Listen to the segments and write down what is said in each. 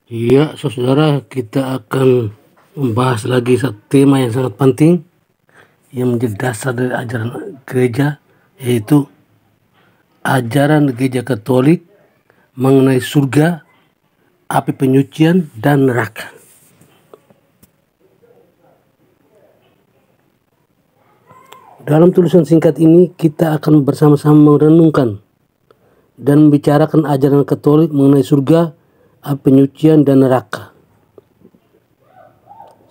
Ya, saudara, kita akan membahas lagi satu tema yang sangat penting yang menjadi dasar dari ajaran gereja, yaitu ajaran gereja Katolik mengenai surga, api penyucian, dan neraka. Dalam tulisan singkat ini kita akan bersama-sama merenungkan dan membicarakan ajaran Katolik mengenai surga, api penyucian, dan neraka.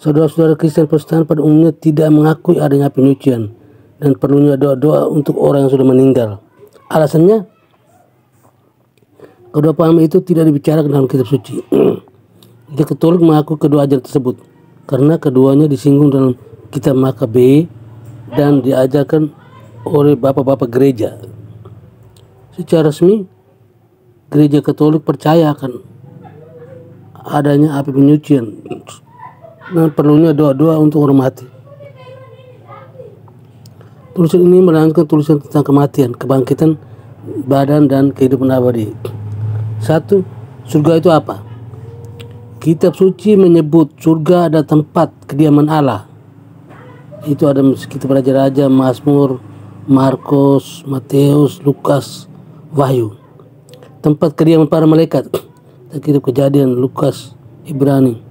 Saudara-saudara Kristen Protestan pada umumnya tidak mengakui adanya penyucian dan perlunya doa-doa untuk orang yang sudah meninggal. Alasannya, kedua paham itu tidak dibicarakan dalam kitab suci. Gereja Katolik mengakui kedua ajaran tersebut karena keduanya disinggung dalam kitab Makabe dan diajarkan oleh bapak-bapak gereja. Secara resmi, Gereja Katolik percaya akan adanya api penyucian dan perlunya doa-doa untuk orang mati. Tulisan ini melanjutkan tulisan tentang kematian, kebangkitan badan, dan kehidupan abadi. 1. Surga itu apa? Kitab suci menyebut surga ada tempat kediaman Allah. Itu ada kitab Raja-Raja, Mazmur, Markus, Matius, Lukas, Wahyu. Tempat kediaman para malaikat, kitab Kejadian, Lukas, Ibrani.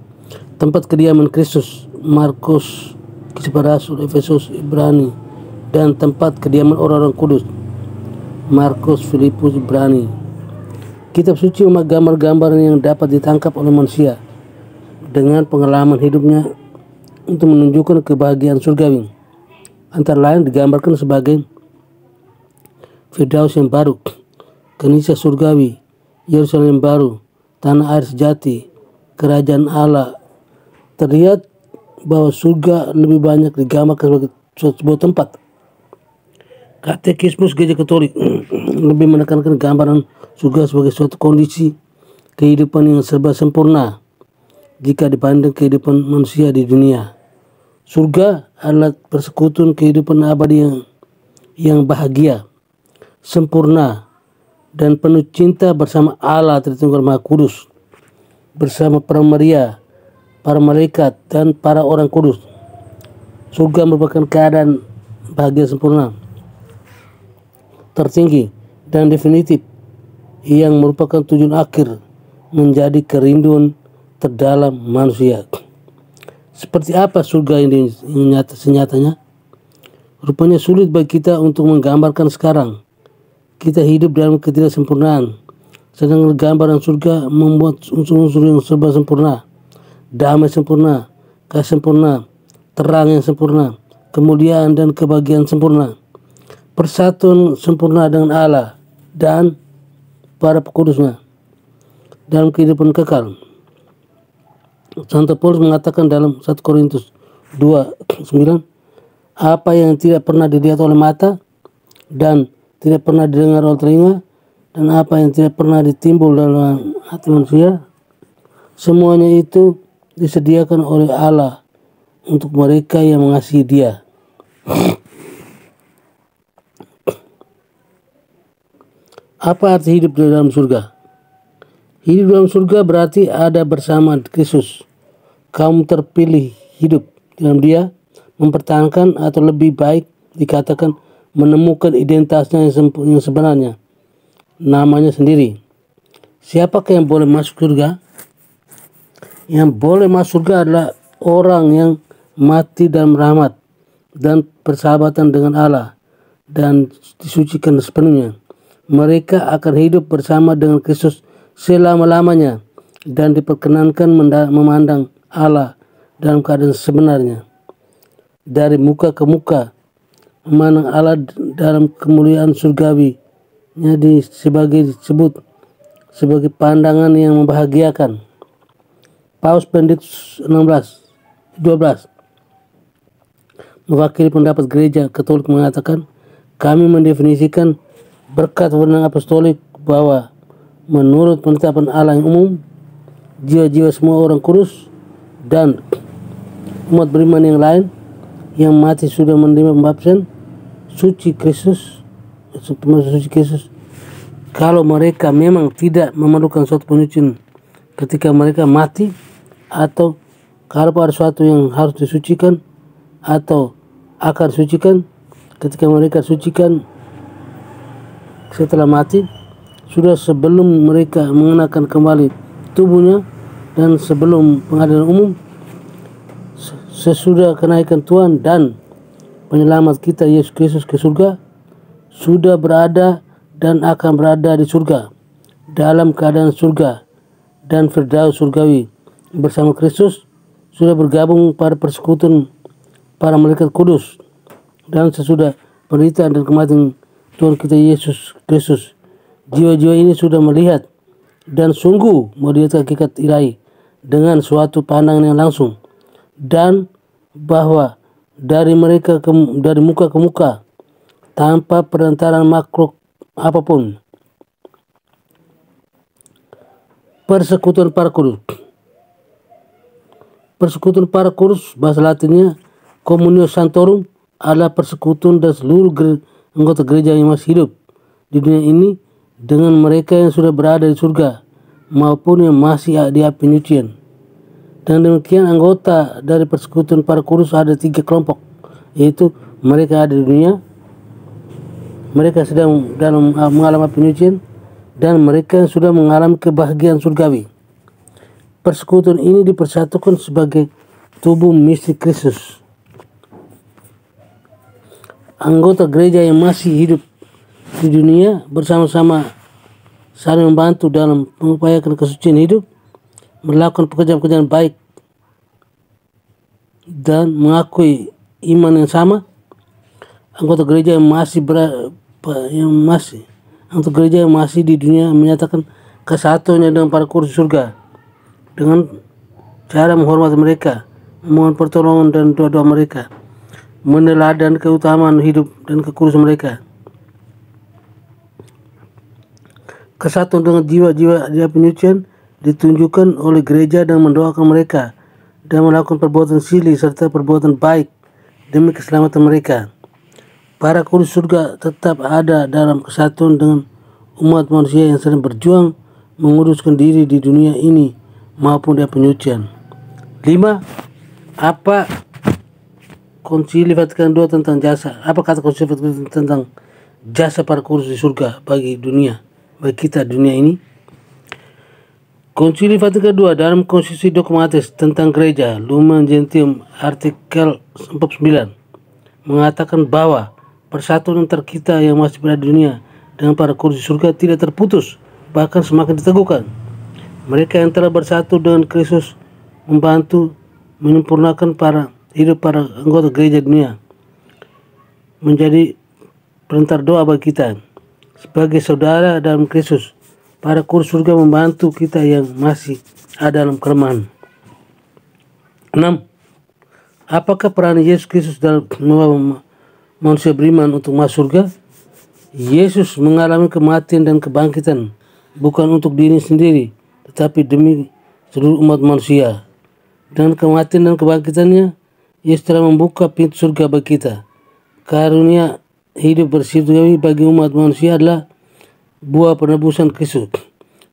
Tempat kediaman Kristus, Markus, Kisah Para Rasul, Efesus, Ibrani. Dan tempat kediaman orang-orang kudus, Markus, Filipus, Ibrani. Kitab suci gambar-gambar yang dapat ditangkap oleh manusia dengan pengalaman hidupnya untuk menunjukkan kebahagiaan surgawi. Antara lain digambarkan sebagai Firdaus yang baru, Kenisah surgawi, Yerusalem baru, tanah air sejati, kerajaan Allah. Terlihat bahwa surga lebih banyak digambarkan sebagai sebuah tempat. Katekismus Gereja Katolik lebih menekankan gambaran surga sebagai suatu kondisi kehidupan yang serba sempurna jika dibanding kehidupan manusia di dunia. Surga adalah persekutuan kehidupan abadi yang bahagia, sempurna, dan penuh cinta bersama Allah Tritunggal Maha Kudus, bersama para Maria, para malaikat, dan para orang kudus. Surga merupakan keadaan bahagia sempurna, tertinggi, dan definitif yang merupakan tujuan akhir menjadi kerinduan terdalam manusia. Seperti apa surga ini senyatanya? Rupanya sulit bagi kita untuk menggambarkan sekarang. Kita hidup dalam ketidaksempurnaan, sedangkan gambaran surga membuat unsur-unsur yang serba sempurna, damai sempurna, kasih sempurna, terang yang sempurna, kemuliaan dan kebahagiaan sempurna, persatuan sempurna dengan Allah dan para kudusnya dalam kehidupan kekal. Santo Paulus mengatakan dalam 1 Korintus 2:9, apa yang tidak pernah dilihat oleh mata dan tidak pernah didengar oleh telinga dan apa yang tidak pernah ditimbul dalam hati manusia, semuanya itu disediakan oleh Allah untuk mereka yang mengasihi Dia. Apa arti hidup di dalam surga? Hidup dalam surga berarti ada bersama Kristus. Kaum terpilih hidup dalam Dia, mempertahankan atau lebih baik dikatakan menemukan identitasnya yang sebenarnya, namanya sendiri. Siapakah yang boleh masuk surga? Yang boleh masuk surga adalah orang yang mati dalam rahmat dan persahabatan dengan Allah dan disucikan sepenuhnya. Mereka akan hidup bersama dengan Kristus selama-lamanya dan diperkenankan memandang Allah dalam keadaan sebenarnya. Dari muka ke muka, memandang Allah dalam kemuliaan surgawi disebut sebagai pandangan yang membahagiakan. Paus Benediktus 12 mewakili pendapat Gereja Katolik mengatakan, kami mendefinisikan berkat wewenang apostolik bahwa menurut penetapan Allah yang umum, jiwa-jiwa semua orang kudus dan umat beriman yang lain yang mati sudah menerima pembaptisan suci Kristus, kalau mereka memang tidak memerlukan suatu penyucian ketika mereka mati, atau kalau ada sesuatu yang harus disucikan atau akan disucikan, ketika mereka sucikan setelah mati, sudah sebelum mereka mengenakan kembali tubuhnya dan sebelum pengadilan umum, sesudah kenaikan Tuhan dan penyelamat kita Yesus Kristus ke surga, sudah berada dan akan berada di surga dalam keadaan surga dan firdaus surgawi bersama Kristus, sudah bergabung pada persekutuan para malaikat kudus, dan sesudah penderitaan dan kematian Tuhan kita Yesus Kristus, jiwa-jiwa ini sudah melihat dan sungguh melihat hakikat ilahi dengan suatu pandangan yang langsung, dan bahwa dari mereka dari muka ke muka tanpa perantaraan makhluk apapun. Persekutuan para kudus. Persekutuan para kudus, bahasa Latinnya Communio Sanctorum, adalah persekutuan dan seluruh anggota gereja yang masih hidup di dunia ini dengan mereka yang sudah berada di surga maupun yang masih di api penyucian. Dan demikian anggota dari persekutuan para kudus ada 3 kelompok, yaitu mereka ada di dunia, mereka sedang dalam mengalami penyucian, dan mereka yang sudah mengalami kebahagiaan surgawi. Persekutuan ini dipersatukan sebagai tubuh misteri Kristus. Anggota gereja yang masih hidup di dunia bersama-sama saling membantu dalam mengupayakan kesucian hidup, melakukan pekerjaan-pekerjaan baik, dan mengakui iman yang sama. Anggota gereja yang masih di dunia menyatakan kesatuannya dengan para kudus surga dengan cara menghormati mereka, memohon pertolongan dan doa-doa mereka, meneladan keutamaan hidup dan kekudusan mereka. Kesatuan dengan jiwa-jiwa di penyucian ditunjukkan oleh gereja dan mendoakan mereka dan melakukan perbuatan silih serta perbuatan baik demi keselamatan mereka. Para kudus surga tetap ada dalam kesatuan dengan umat manusia yang sedang berjuang menguduskan diri di dunia ini maupun di penyucian. 5. Apa Konsili Vatikan II tentang jasa? Apa kata Konsili Vatikan II tentang jasa para kudus di surga bagi dunia, bagi kita dunia ini? Konsili Vatikan II dalam Konstitusi Dogmatis tentang Gereja Lumen Gentium artikel 49 mengatakan bahwa persatuan antar kita yang masih berada di dunia dengan para kudus di surga tidak terputus, bahkan semakin diteguhkan. Mereka yang telah bersatu dengan Kristus membantu menyempurnakan hidup para anggota gereja dunia, menjadi perantar doa bagi kita. Sebagai saudara dalam Kristus, para kudus surga membantu kita yang masih ada dalam kelemahan. 6. Apakah peran Yesus Kristus dalam membawa manusia beriman untuk masuk surga? Yesus mengalami kematian dan kebangkitan bukan untuk diri sendiri, tetapi demi seluruh umat manusia. Dengan kematian dan kebangkitannya, Yesus telah membuka pintu surga bagi kita. Karunia hidup bersih bagi umat manusia adalah buah penebusan Kristus.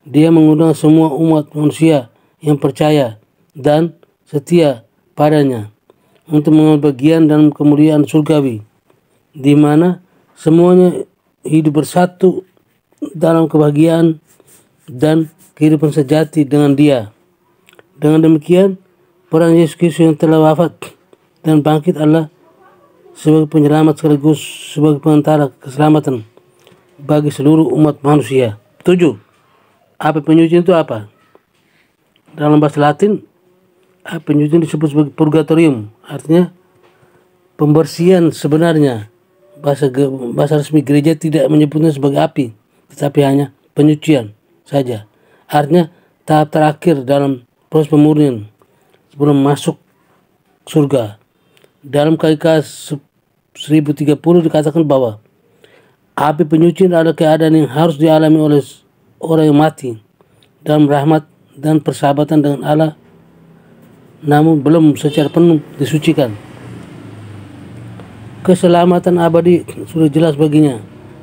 Dia mengundang semua umat manusia yang percaya dan setia padanya untuk mengambil bagian dalam kemuliaan surgawi, di mana semuanya hidup bersatu dalam kebahagiaan dan kehidupan sejati dengan Dia. Dengan demikian, peran Yesus Kristus yang telah wafat dan bangkit adalah sebagai penyelamat sekaligus sebagai pengantara keselamatan bagi seluruh umat manusia. 7. Api penyucian itu apa? Dalam bahasa Latin, api penyucian disebut sebagai purgatorium, artinya pembersihan sebenarnya. Bahasa resmi gereja tidak menyebutnya sebagai api, tetapi hanya penyucian saja. Artinya tahap terakhir dalam proses pemurnian sebelum masuk surga. Dalam KK 1030 dikatakan bahwa api penyucian adalah keadaan yang harus dialami oleh orang yang mati dalam rahmat dan persahabatan dengan Allah, namun belum secara penuh disucikan. Keselamatan abadi sudah jelas baginya,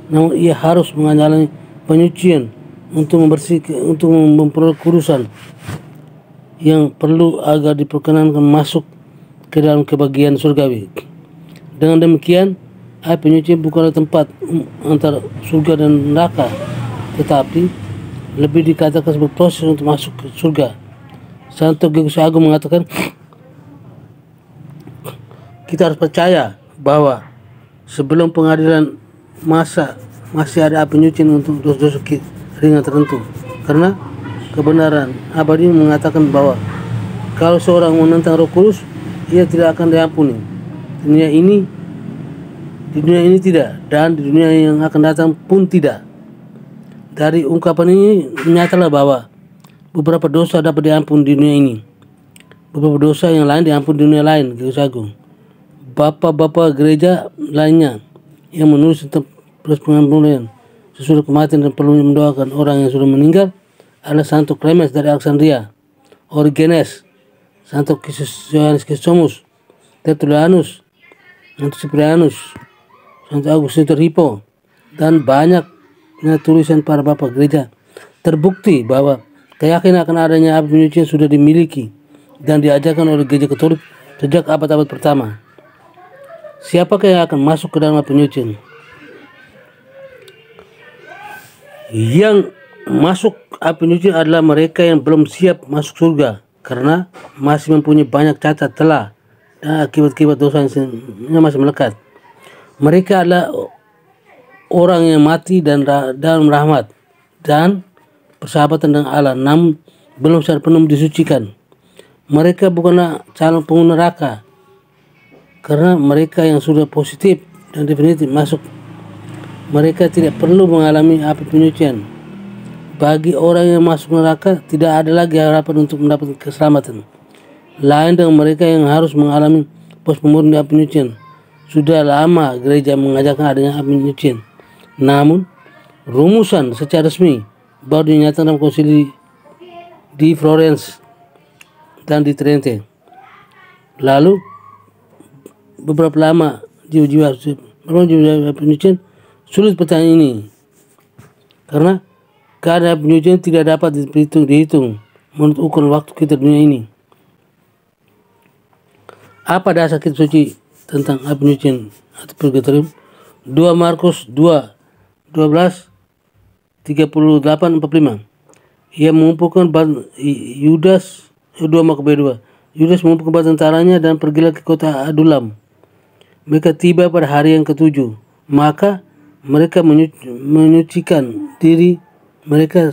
namun ia harus mengalami penyucian untuk memperoleh kudusan yang perlu agar diperkenankan masuk ke dalam kebahagiaan surgawi. Dengan demikian, air penyucian bukanlah tempat antara surga dan neraka, tetapi lebih dikatakan sebagai proses untuk masuk ke surga. Santo Georgius Agung mengatakan, kita harus percaya bahwa sebelum pengadilan masih ada air penyucian untuk dosa-dosa ringan tertentu, karena kebenaran abadi mengatakan bahwa kalau seorang menentang Roh Kudus, ia tidak akan diampuni di dunia ini tidak, dan di dunia yang akan datang pun tidak. Dari ungkapan ini nyatalah bahwa beberapa dosa dapat diampuni di dunia ini, beberapa dosa yang lain diampuni di dunia lain. Georgius Agung. Bapak-bapak gereja lainnya yang menulis tentang pengampunan sesudah kematian dan perlu mendoakan orang yang sudah meninggal adalah Santo Clemens dari Alexandria, Origenes, Santo Yohanes Chrysostomus, Tertullianus, Santo Cyprianus, Santo Agustinus dari Hippo, dan banyaknya tulisan para bapak gereja. Terbukti bahwa keyakinan akan adanya air penyucian sudah dimiliki dan diajarkan oleh gereja Katolik sejak abad-abad pertama. Siapakah yang akan masuk ke dalam air penyucian? Yang masuk air penyucian adalah mereka yang belum siap masuk surga karena masih mempunyai banyak cacat celah dan akibat-akibat dosa yang masih melekat. Mereka adalah orang yang mati dan dalam rahmat dan persahabatan dengan Allah, namun belum secara penuh disucikan. Mereka bukanlah calon penghuni neraka karena mereka yang sudah positif dan definitif masuk. Mereka tidak perlu mengalami api penyucian. Bagi orang yang masuk neraka, tidak ada lagi harapan untuk mendapatkan keselamatan. Lain dengan mereka yang harus mengalami pos-pemurni api penyucian. Sudah lama gereja mengajarkan adanya api penyucian. Namun, rumusan secara resmi baru dinyatakan dalam konsili di Florence dan di Trente. Lalu, beberapa lama jiwa-jiwa penyucian sulit pertanyaan ini karena keadaan penyucian tidak dapat dihitung menurut ukuran waktu kita dunia ini. Apa dasar kitab suci tentang penyucian atau purgatorium? 2 Markus 2:12, 38-45. Ia mengumpulkan Yudas 2 Makabe 2. Yudas mengumpulkan bala tentaranya dan pergilah ke kota Adulam. Mereka tiba pada hari yang ke-7. Maka mereka menyucikan diri mereka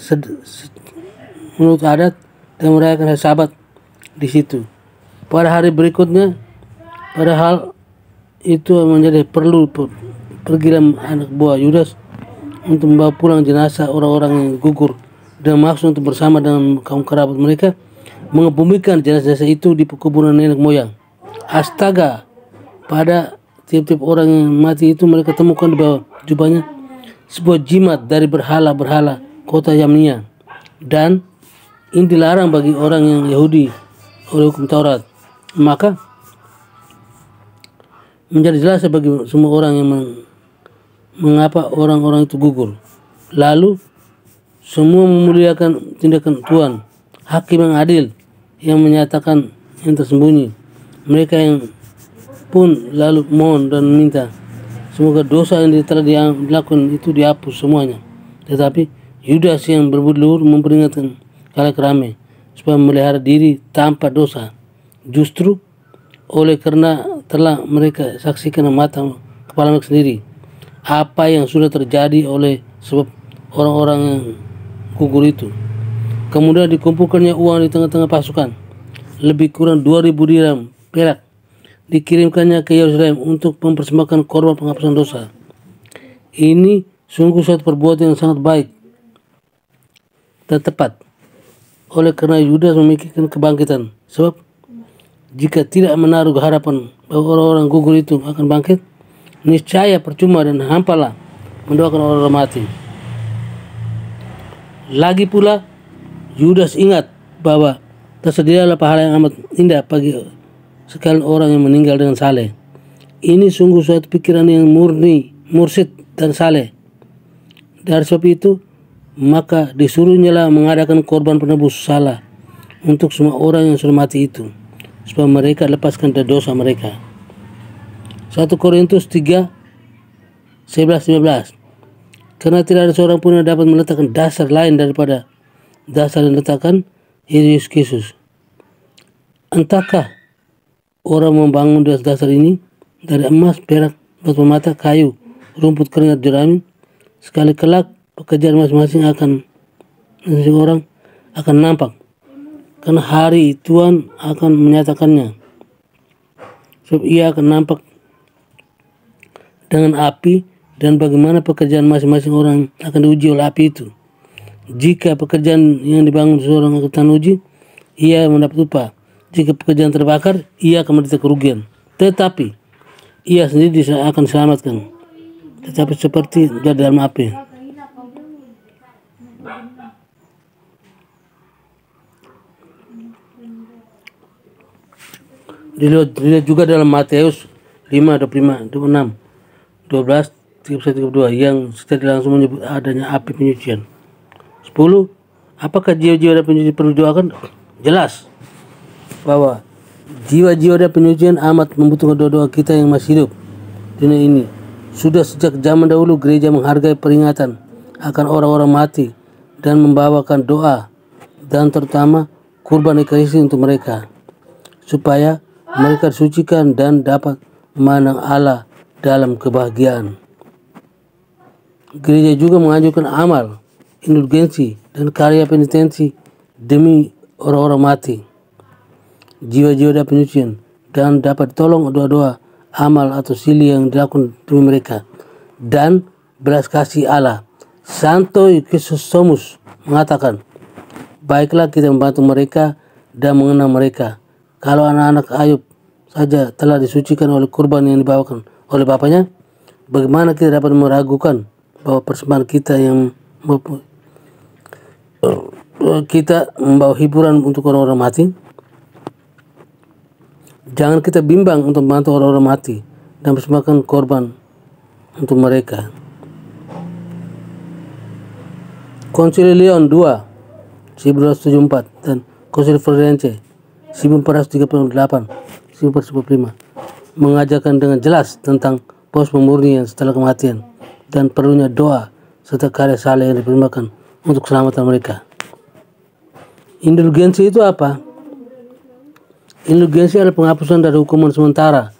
menurut adat dan merayakan hari Sabat di situ. Pada hari berikutnya, padahal itu menjadi perlu, pergilah anak buah Yudas untuk membawa pulang jenazah orang-orang yang gugur dan maksud untuk bersama dengan kaum kerabat mereka mengebumikan jenazah itu di kuburan nenek moyang. Astaga, pada tiap-tiap orang yang mati itu mereka temukan di bawah jubahnya sebuah jimat dari berhala-berhala kota Yamnia, dan ini dilarang bagi orang yang Yahudi oleh hukum Taurat. Maka menjadi jelas bagi semua orang yang mengapa orang-orang itu gugur. Lalu semua memuliakan tindakan Tuhan, hakim yang adil yang menyatakan yang tersembunyi. Mereka yang pun lalu mohon dan minta semoga dosa yang telah dilakukan itu dihapus semuanya. Tetapi Yudas yang berbudi luhur memperingatkan khalayak ramai supaya memelihara diri tanpa dosa. Justru oleh karena telah mereka saksikan mata kepala mereka sendiri apa yang sudah terjadi oleh sebab orang-orang yang gugur itu. Kemudian dikumpulkannya uang di tengah-tengah pasukan, lebih kurang 2.000 dirham perak. Dikirimkannya ke Yerusalem untuk mempersembahkan korban penghapusan dosa. Ini sungguh suatu perbuatan yang sangat baik dan tepat. Oleh karena Yudas memikirkan kebangkitan, sebab jika tidak menaruh harapan bahwa orang-orang gugur itu akan bangkit, niscaya percuma dan hampalah mendoakan orang mati. Lagi pula, Yudas ingat bahwa tersedialah pahala yang amat indah bagi sekalian orang yang meninggal dengan saleh. Ini sungguh suatu pikiran yang murni, mursyid dan saleh. Dari sebab itu, maka disuruhnyalah mengadakan korban penebus salah untuk semua orang yang sudah mati itu, supaya mereka lepaskan dari dosa mereka. 1 Korintus 3, 11-15. Karena tidak ada seorang pun yang dapat meletakkan dasar lain daripada dasar yang diletakkan Yesus Kristus. Entahkah orang membangun dasar ini dari emas, perak, batu permata, kayu, rumput keringat jerami, sekali kelak pekerjaan masing-masing orang akan nampak, karena hari Tuhan akan menyatakannya. Sebab ia akan nampak dengan api, dan bagaimana pekerjaan masing-masing orang akan diuji oleh api itu. Jika pekerjaan yang dibangun seseorang akan uji, ia mendapat upah. Jika pekerjaan terbakar, ia akan menderita kerugian. Tetapi ia sendiri akan diselamatkan, tetapi seperti di dalam api. Dilihat juga dalam Matius 5:25-26, 12, 31-32 yang setelah langsung menyebut adanya api penyucian. 10. Apakah jiwa-jiwa dan penyucian perlu didoakan? Jelas bahwa jiwa-jiwa dan penyucian amat membutuhkan doa-doa kita yang masih hidup di dunia ini. Sudah sejak zaman dahulu gereja menghargai peringatan akan orang-orang mati dan membawakan doa dan terutama kurban ekaristi untuk mereka, supaya mereka disucikan dan dapat memandang Allah dalam kebahagiaan. Gereja juga menganjurkan amal, indulgensi, dan karya penitensi demi orang-orang mati, jiwa-jiwa dan penyucian, dan dapat ditolong doa-doa, amal atau sili yang dilakukan demi mereka, dan belas kasih Allah. Santo Chrysostomus mengatakan, baiklah kita membantu mereka dan mengenal mereka. Kalau anak-anak Ayub saja telah disucikan oleh kurban yang dibawakan oleh bapaknya, bagaimana kita dapat meragukan bahwa persembahan kita membawa hiburan untuk orang-orang mati? Jangan kita bimbang untuk membantu orang-orang mati dan persembahkan korban untuk mereka. Konsili Leon II 1274 dan Konsili Florence 1438-1445 mengajarkan dengan jelas tentang pos pemurnian setelah kematian dan perlunya doa serta karya saleh yang dipersembahkan untuk keselamatan mereka. Indulgensi itu apa? Indulgensi adalah penghapusan dari hukuman sementara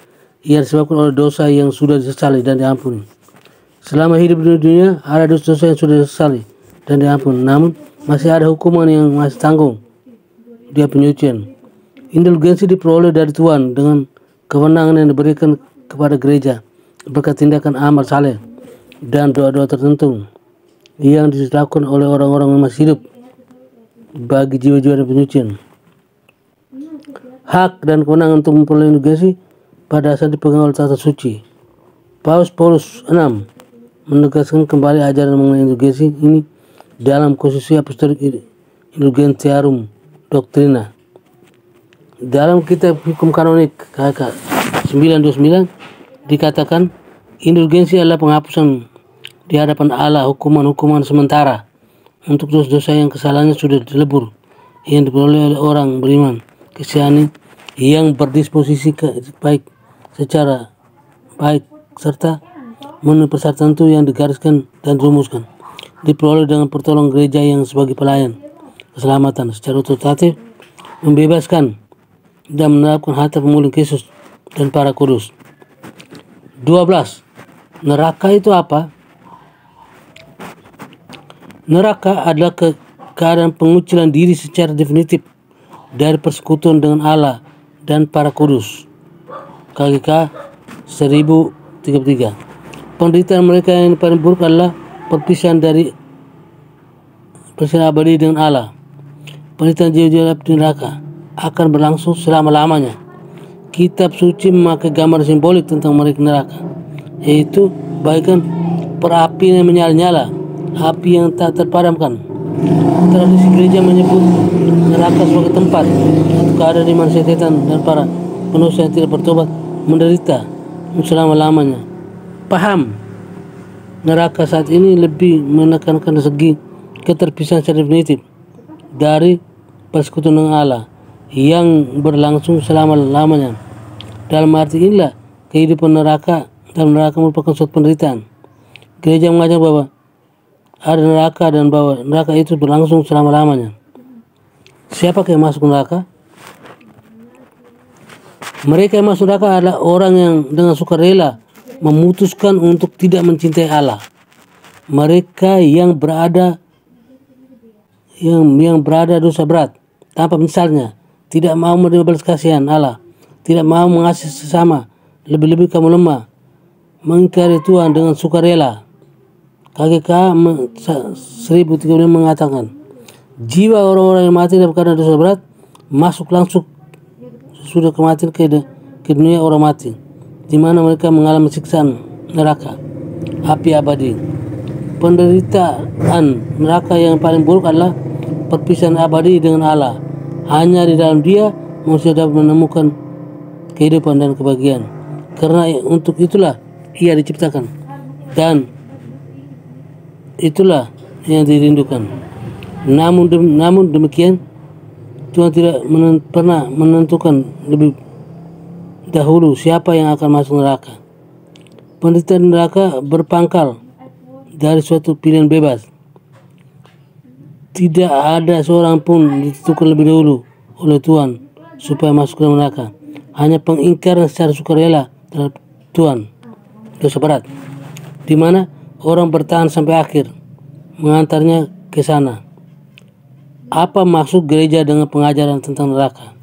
yang disebabkan oleh dosa yang sudah disesali dan diampuni. Selama hidup di dunia ada dosa-dosa yang sudah disesali dan diampuni, namun masih ada hukuman yang masih tanggung, dia penyucian. Indulgensi diperoleh dari Tuhan dengan kewenangan yang diberikan kepada gereja berkat tindakan amal saleh dan doa-doa tertentu yang dilakukan oleh orang-orang yang masih hidup bagi jiwa-jiwa dan penyucian. Hak dan kewenangan untuk memperoleh indulgensi pada dasar dipegang oleh tata suci. Paus 6 menegaskan kembali ajaran mengenai indulgensi ini dalam Konstitusi Apostolik Indulgentiarum Doctrina. Dalam kitab hukum kanonik KK 929 dikatakan indulgensi adalah penghapusan di hadapan Allah hukuman-hukuman sementara untuk dosa-dosa yang kesalahannya sudah dilebur yang diperoleh oleh orang beriman Kristiani yang berdisposisi baik secara baik serta memenuhi persyaratan tertentu yang digariskan dan dirumuskan, diperoleh dengan pertolongan gereja yang sebagai pelayan keselamatan secara otoritatif, membebaskan dan menerapkan harta pemulihan Kristus dan para kudus. 12. Neraka itu apa? Neraka adalah keadaan pengucilan diri secara definitif dari persekutuan dengan Allah dan para kudus. KGK 1033. Penderitaan mereka yang paling buruk adalah perpisahan abadi dengan Allah. Penderitaan jiwa-jiwa di neraka akan berlangsung selama-lamanya. Kitab suci memakai gambar simbolik tentang mereka neraka, yaitu bagaikan perapian yang menyala-nyala, api yang tak terpadamkan. Tradisi gereja menyebut neraka sebagai tempat atau keadaan di mana setan dan para pendosa yang tidak bertobat menderita selama-lamanya. Paham neraka saat ini lebih menekankan segi keterpisahan secara definitif dari persekutuan dengan Allah yang berlangsung selama-lamanya. Dalam arti inilah kehidupan neraka dalam neraka merupakan suatu penderitaan. Gereja mengajar bahwa ada neraka dan bahwa neraka itu berlangsung selama-lamanya. Siapa yang masuk neraka? Mereka yang masuk neraka adalah orang yang dengan sukarela memutuskan untuk tidak mencintai Allah. Mereka yang berada dosa berat tanpa misalnya, tidak mau menerima belas kasihan Allah, tidak mau mengasihi sesama, lebih-lebih kamu lemah, mengingkari Tuhan dengan sukarela. KGK 1035 mengatakan, jiwa orang-orang yang mati dalam keadaan dosa berat masuk langsung sudah kematian ke dunia orang mati, di mana mereka mengalami siksaan neraka, api abadi. Penderitaan neraka yang paling buruk adalah perpisahan abadi dengan Allah. Hanya di dalam Dia manusia dapat menemukan kehidupan dan kebahagiaan. Karena untuk itulah ia diciptakan dan itulah yang dirindukan. Namun demikian Tuhan tidak pernah menentukan lebih dahulu siapa yang akan masuk neraka. Penderitaan neraka berpangkal dari suatu pilihan bebas. Tidak ada seorang pun ditentukan lebih dahulu oleh Tuhan supaya masuk ke neraka. Hanya pengingkaran secara sukarela terhadap Tuhan, dosa berat, di mana orang bertahan sampai akhir, mengantarnya ke sana. Apa maksud gereja dengan pengajaran tentang neraka?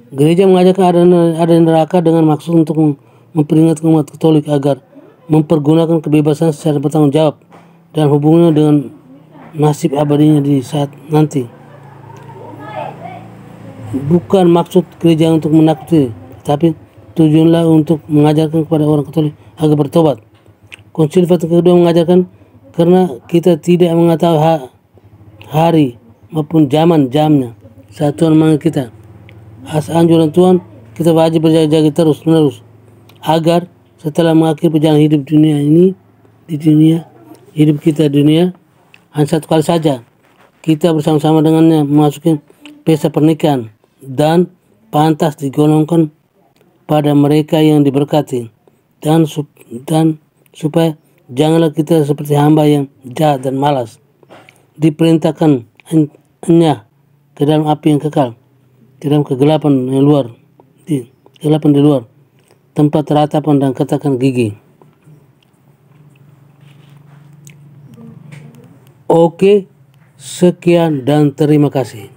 Gereja mengajarkan ada neraka dengan maksud untuk memperingatkan umat Katolik agar mempergunakan kebebasan secara bertanggung jawab dan hubungannya dengan nasib abadinya di saat nanti. Bukan maksud gereja untuk menakuti, tapi tujuanlah untuk mengajarkan kepada orang Katolik agar bertobat. Konsil Vatikan kedua mengajarkan karena kita tidak mengetahui hari maupun jamnya saat Tuhan memanggil kita. Atas anjuran Tuhan, kita wajib berjaga-jaga terus-menerus agar setelah mengakhiri perjalanan hidup hidup kita di dunia hanya satu kali saja kita bersama-sama dengannya memasuki pesta pernikahan dan pantas digolongkan pada mereka yang diberkati dan supaya janganlah kita seperti hamba yang jahat dan malas diperintahkan hanya ke dalam api yang kekal, ke dalam kegelapan di luar tempat ratapan dan katakan gigi. Oke, sekian dan terima kasih.